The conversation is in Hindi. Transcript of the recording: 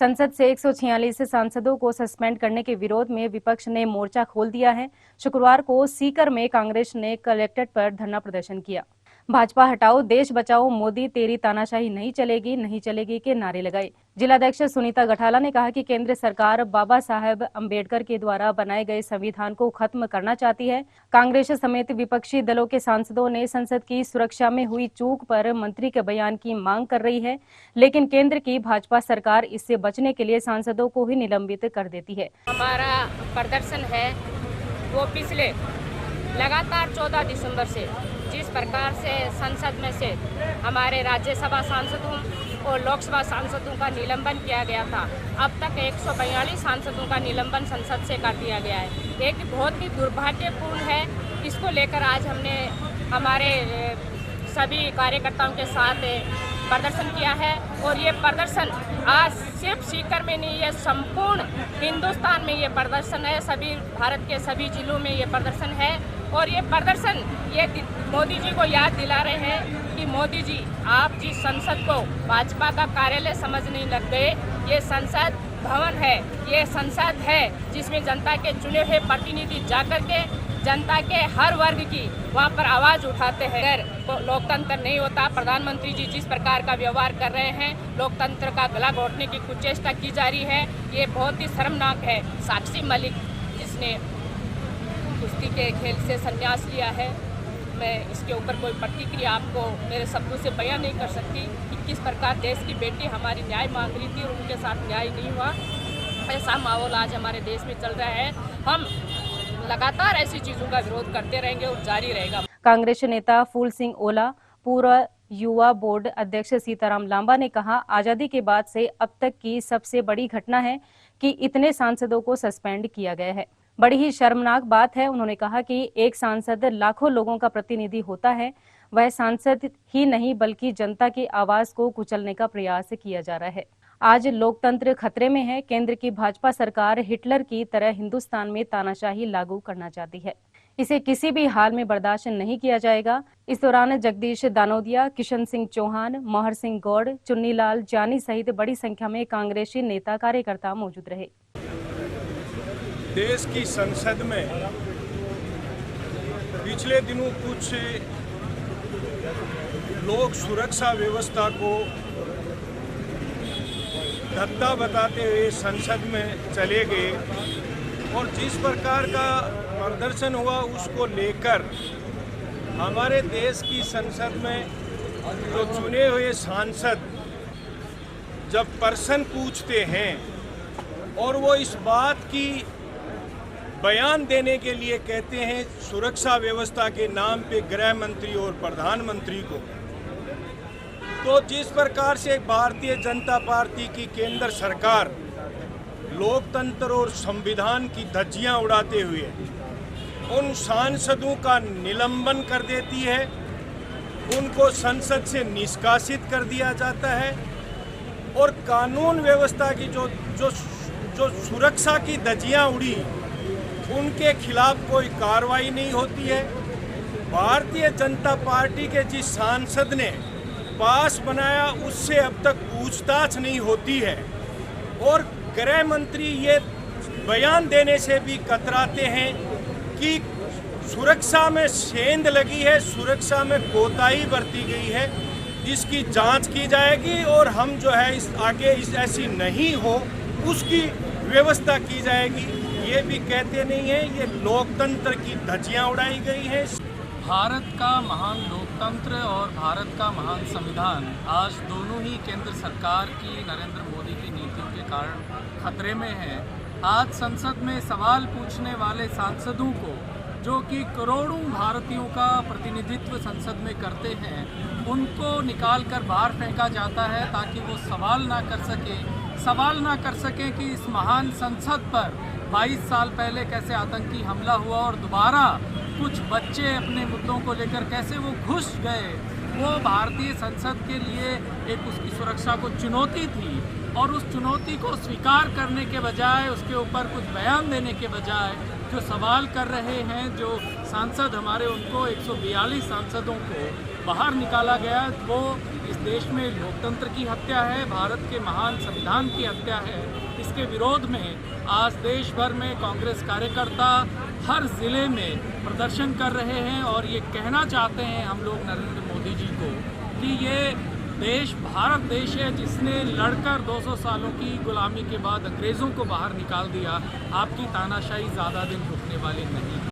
संसद से 146 सांसदों को सस्पेंड करने के विरोध में विपक्ष ने मोर्चा खोल दिया है। शुक्रवार को सीकर में कांग्रेस ने कलेक्ट्रेट पर धरना प्रदर्शन किया। भाजपा हटाओ, देश बचाओ, मोदी तेरी तानाशाही नहीं चलेगी के नारे लगाए। जिलाध्यक्ष सुनीता गठाला ने कहा कि केंद्र सरकार बाबा साहेब अंबेडकर के द्वारा बनाए गए संविधान को खत्म करना चाहती है। कांग्रेस समेत विपक्षी दलों के सांसदों ने संसद की सुरक्षा में हुई चूक पर मंत्री के बयान की मांग कर रही है, लेकिन केंद्र की भाजपा सरकार इससे बचने के लिए सांसदों को ही निलंबित कर देती है। हमारा प्रदर्शन है वो पिछले लगातार 14 दिसंबर से जिस प्रकार से संसद में से हमारे राज्यसभा सांसदों और लोकसभा सांसदों का निलंबन किया गया था, अब तक 142 सांसदों का निलंबन संसद से कर दिया गया है। एक बहुत ही दुर्भाग्यपूर्ण है। इसको लेकर आज हमने हमारे सभी कार्यकर्ताओं के साथ प्रदर्शन किया है और ये प्रदर्शन आज सिर्फ सीकर में नहीं, ये संपूर्ण हिंदुस्तान में ये प्रदर्शन है। सभी भारत के सभी जिलों में ये प्रदर्शन है और ये प्रदर्शन ये मोदी जी को याद दिला रहे हैं कि मोदी जी, आप जिस संसद को भाजपा का कार्यालय समझ नहीं लग गए, ये संसद भवन है, ये संसद है जिसमें जनता के चुने हुए प्रतिनिधि जाकर के जनता के हर वर्ग की वहाँ पर आवाज़ उठाते हैं। अगर लोकतंत्र नहीं होता, प्रधानमंत्री जी जिस प्रकार का व्यवहार कर रहे हैं, लोकतंत्र का गला घोटने की कुचेष्टा की जा रही है, ये बहुत ही शर्मनाक है। साक्षी मलिक जिसने कुश्ती के खेल से संन्यास लिया है, मैं इसके ऊपर कोई प्रतिक्रिया आपको मेरे शब्दों से बयान नहीं कर सकती कि किस प्रकार देश की बेटी हमारी न्याय मांग रही थी और उनके साथ न्याय नहीं हुआ। ऐसा माहौल आज हमारे देश में चल रहा है। हम लगातार ऐसी चीजों का विरोध करते रहेंगे और जारी रहेगा। कांग्रेस नेता फूल सिंह ओला, पूर्व युवा बोर्ड अध्यक्ष सीताराम लांबा ने कहा, आजादी के बाद से अब तक की सबसे बड़ी घटना है कि इतने सांसदों को सस्पेंड किया गया है। बड़ी ही शर्मनाक बात है। उन्होंने कहा कि एक सांसद लाखों लोगों का प्रतिनिधि होता है, वह सांसद ही नहीं बल्कि जनता की आवाज को कुचलने का प्रयास किया जा रहा है। आज लोकतंत्र खतरे में है। केंद्र की भाजपा सरकार हिटलर की तरह हिंदुस्तान में तानाशाही लागू करना चाहती है। इसे किसी भी हाल में बर्दाश्त नहीं किया जाएगा। इस दौरान जगदीश दानोदिया, किशन सिंह चौहान, मोहर सिंह गौड़, चुन्नीलाल जानी सहित बड़ी संख्या में कांग्रेसी नेता कार्यकर्ता मौजूद रहे। देश की संसद में पिछले दिनों कुछ लोग सुरक्षा व्यवस्था को धत्ता बताते हुए संसद में चले गए और जिस प्रकार का प्रदर्शन हुआ उसको लेकर हमारे देश की संसद में जो चुने हुए सांसद जब प्रश्न पूछते हैं और वो इस बात की बयान देने के लिए कहते हैं सुरक्षा व्यवस्था के नाम पे गृह मंत्री और प्रधानमंत्री को, तो जिस प्रकार से भारतीय जनता पार्टी की केंद्र सरकार लोकतंत्र और संविधान की धज्जियां उड़ाते हुए उन सांसदों का निलंबन कर देती है, उनको संसद से निष्कासित कर दिया जाता है और कानून व्यवस्था की जो सुरक्षा की धज्जियां उड़ी उनके खिलाफ कोई कार्रवाई नहीं होती है। भारतीय जनता पार्टी के जिस सांसद ने पास बनाया उससे अब तक पूछताछ नहीं होती है और गृह मंत्री ये बयान देने से भी कतराते हैं कि सुरक्षा में सेंध लगी है, सुरक्षा में कोताही बरती गई है, इसकी जांच की जाएगी और हम जो है इस आगे ऐसी नहीं हो उसकी व्यवस्था की जाएगी। ये भी कहते नहीं है, ये लोकतंत्र की धज्जियां उड़ाई गई है। भारत का महान लोकतंत्र और भारत का महान संविधान आज दोनों ही केंद्र सरकार की नरेंद्र मोदी की नीतियों के कारण खतरे में है। आज संसद में सवाल पूछने वाले सांसदों को, जो कि करोड़ों भारतीयों का प्रतिनिधित्व संसद में करते हैं, उनको निकाल कर बाहर फेंका जाता है ताकि वो सवाल ना कर सके कि इस महान संसद पर 22 साल पहले कैसे आतंकी हमला हुआ और दोबारा कुछ बच्चे अपने मुद्दों को लेकर कैसे वो घुस गए। वो भारतीय संसद के लिए एक उसकी सुरक्षा को चुनौती थी और उस चुनौती को स्वीकार करने के बजाय, उसके ऊपर कुछ बयान देने के बजाय जो सवाल कर रहे हैं जो सांसद हमारे, उनको 142 सांसदों को बाहर निकाला गया वो इस देश में लोकतंत्र की हत्या है, भारत के महान संविधान की हत्या है। इसके विरोध में आज देश भर में कांग्रेस कार्यकर्ता हर ज़िले में प्रदर्शन कर रहे हैं और ये कहना चाहते हैं हम लोग नरेंद्र मोदी जी को कि ये देश भारत देश है जिसने लड़कर 200 सालों की गुलामी के बाद अंग्रेज़ों को बाहर निकाल दिया। आपकी तानाशाही ज़्यादा दिन रुकने वाली नहीं।